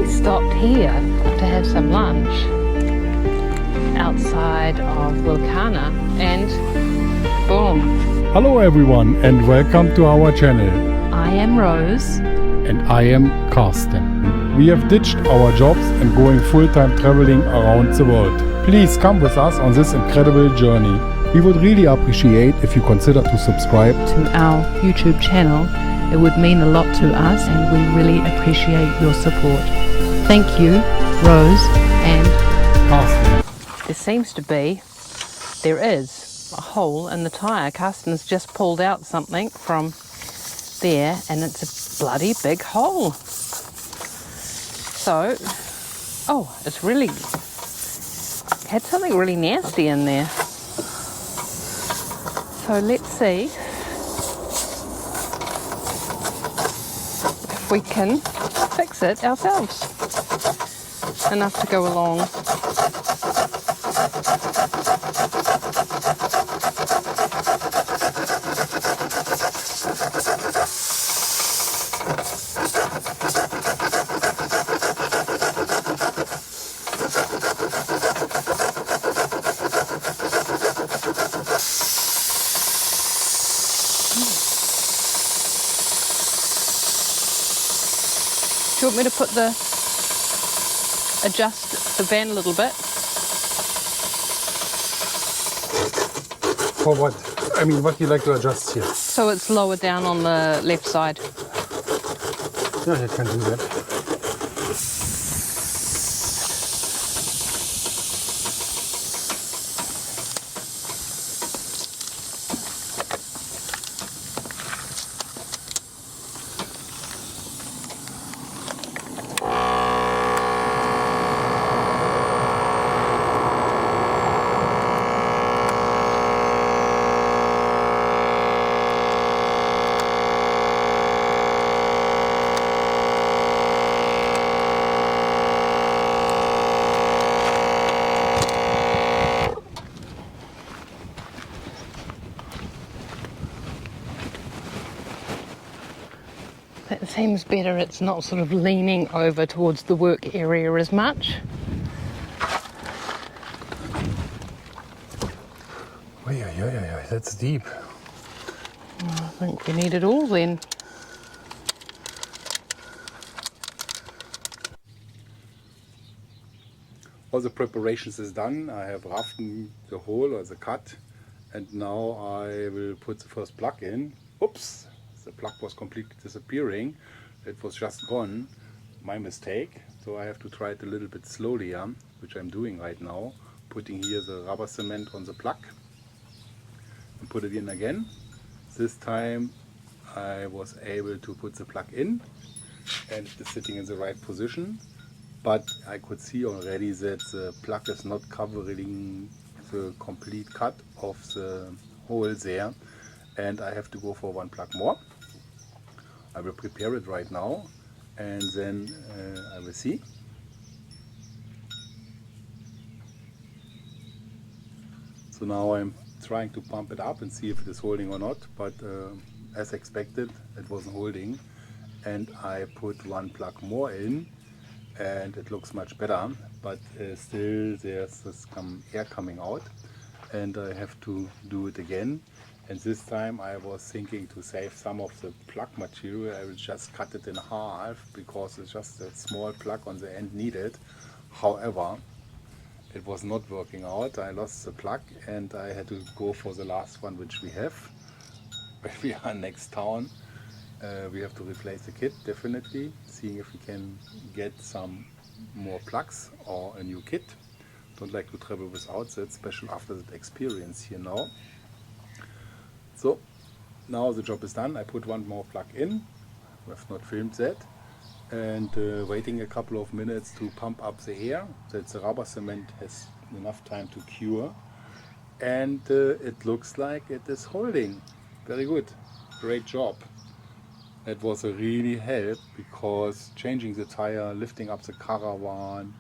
stopped here to have some lunch outside of Wilkana and boom. Hello everyone and welcome to our channel. I am Rose. And I am Carsten. We have ditched our jobs and going full-time traveling around the world. Please come with us on this incredible journey. We would really appreciate if you consider to subscribe to our YouTube channel. It would mean a lot to us and we really appreciate your support. Thank you, Rose and Carsten. There is a hole in the tyre. Carsten's just pulled out something from there and it's a bloody big hole. So, it's really, had something really nasty in there. So let's see if we can fix it ourselves. Enough to go along. Do you want me to adjust the van a little bit? For what? I mean, what do you like to adjust here? So it's lower down on the left side. Yeah, you can do that. That seems better. It's not sort of leaning over towards the work area as much. Oh, yeah, that's deep. I think we need it all then. All the preparations is done. I have roughed the hole or the cut, and now I will put the first plug in. Oops, the plug was completely disappearing. It was just gone. My mistake. So I have to try it a little bit slowly, which I'm doing right now. Putting here the rubber cement on the plug and put it in again. This time I was able to put the plug in and it is sitting in the right position. But I could see already that the plug is not covering the complete cut of the hole there, and I have to go for one plug more. I will prepare it right now and then I will see. So now I'm trying to pump it up and see if it is holding or not, but as expected it wasn't holding, and I put one plug more in and it looks much better, but still there's some air coming out and I have to do it again. And this time I was thinking to save some of the plug material. I will just cut it in half because it's just a small plug on the end needed. However, it was not working out. I lost the plug and I had to go for the last one which we have. When we are next town, we have to replace the kit definitely, seeing if we can get some more plugs or a new kit. Don't like to travel without that, especially after that experience here now. So now the job is done. I put one more plug in. I have not filmed that, and waiting a couple of minutes to pump up the air that the rubber cement has enough time to cure, and it looks like it is holding. Very good, great job. That was a really help because changing the tire, lifting up the caravan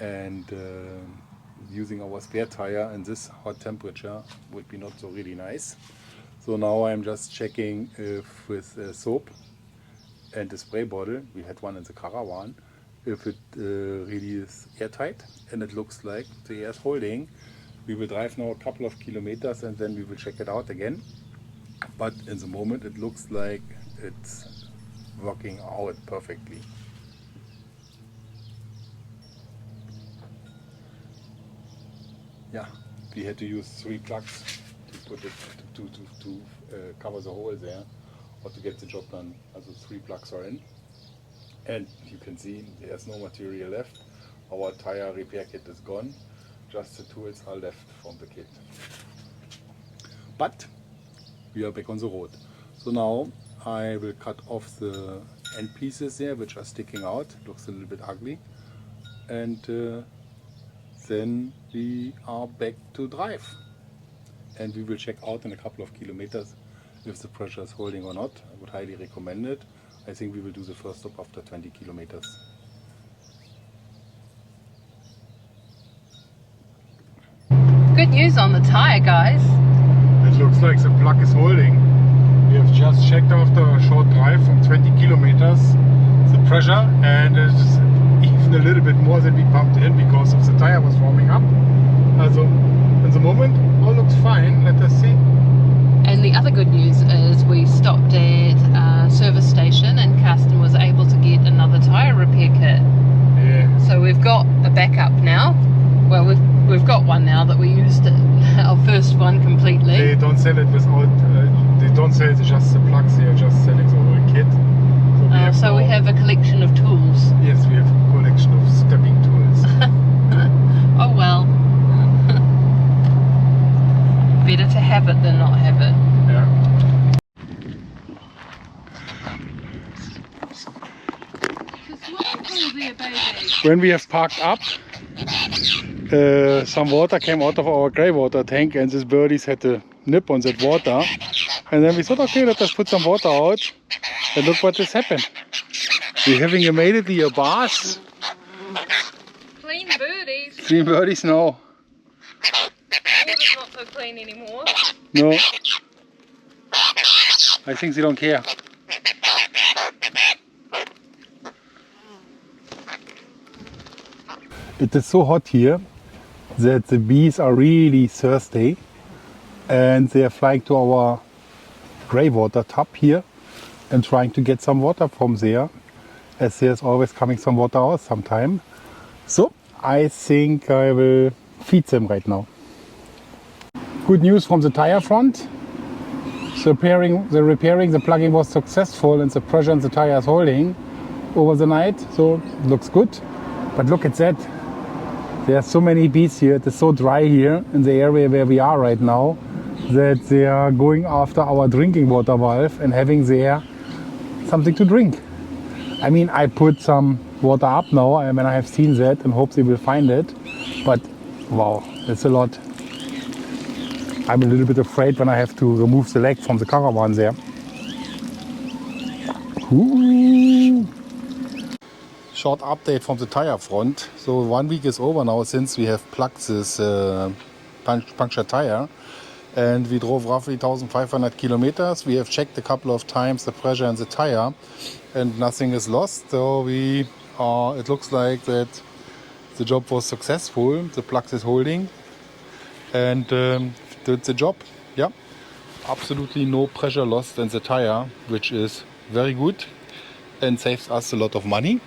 and using our spare tire in this hot temperature would be not so really nice. So now I'm just checking if with soap and a spray bottle, we had one in the caravan, if it really is airtight, and it looks like the air is holding. We will drive now a couple of kilometers and then we will check it out again. But in the moment it looks like it's working out perfectly. Yeah, we had to use 3 plugs to put it to cover the hole there, or to get the job done. Also 3 plugs are in, and you can see there's no material left. Our tire repair kit is gone. Just the tools are left from the kit. But we are back on the road. So now I will cut off the end pieces there, which are sticking out. Looks a little bit ugly, and then we are back to drive, and we will check out in a couple of kilometers if the pressure is holding or not. I would highly recommend it. I think we will do the first stop after 20 kilometers. Good news on the tyre, guys. It looks like the plug is holding. We have just checked after a short drive from 20 kilometers the pressure, and it's even a little bit more than we pumped in because of the tire was warming up. Also, in the moment, all looks fine. Let us see. And the other good news is we stopped at a service station and Carsten was able to get another tyre repair kit. Yeah. So we've got a backup now. Well, we've got one now that we used our first one completely. They don't sell it without. They don't sell just the plugs. They are just selling the whole kit. So we have a collection of tools. Yes, we have a collection of stepping tools. Oh well. Better to have it than not have it. Yeah. When we have parked up, some water came out of our grey water tank, and these birdies had a nip on that water. And then we thought, okay, let us put some water out. And look what has happened. We're having immediately a bath. Clean birdies. Clean birdies now. Water's not so clean anymore. No. I think they don't care. It is so hot here that the bees are really thirsty, and they are flying to our grey water tub here and trying to get some water from there, as there's always coming some water out sometime. So I think I will feed them right now. Good news from the tire front. The repairing, the plugging was successful, and the pressure in the tire is holding over the night, so it looks good. But look at that. There are so many bees here. It is so dry here in the area where we are right now that they are going after our drinking water valve and having there something to drink. I mean, I put some water up now and I have seen that and hope they will find it. But wow, it's a lot. I'm a little bit afraid when I have to remove the leg from the caravan there. Ooh. Short update from the tire front. So 1 week is over now since we have plugged this punctured tire, and we drove roughly 1,500 kilometers. We have checked a couple of times the pressure in the tire and nothing is lost. So it looks like that the job was successful. The plug is holding and did the job. Yeah, absolutely no pressure lost in the tire, which is very good and saves us a lot of money.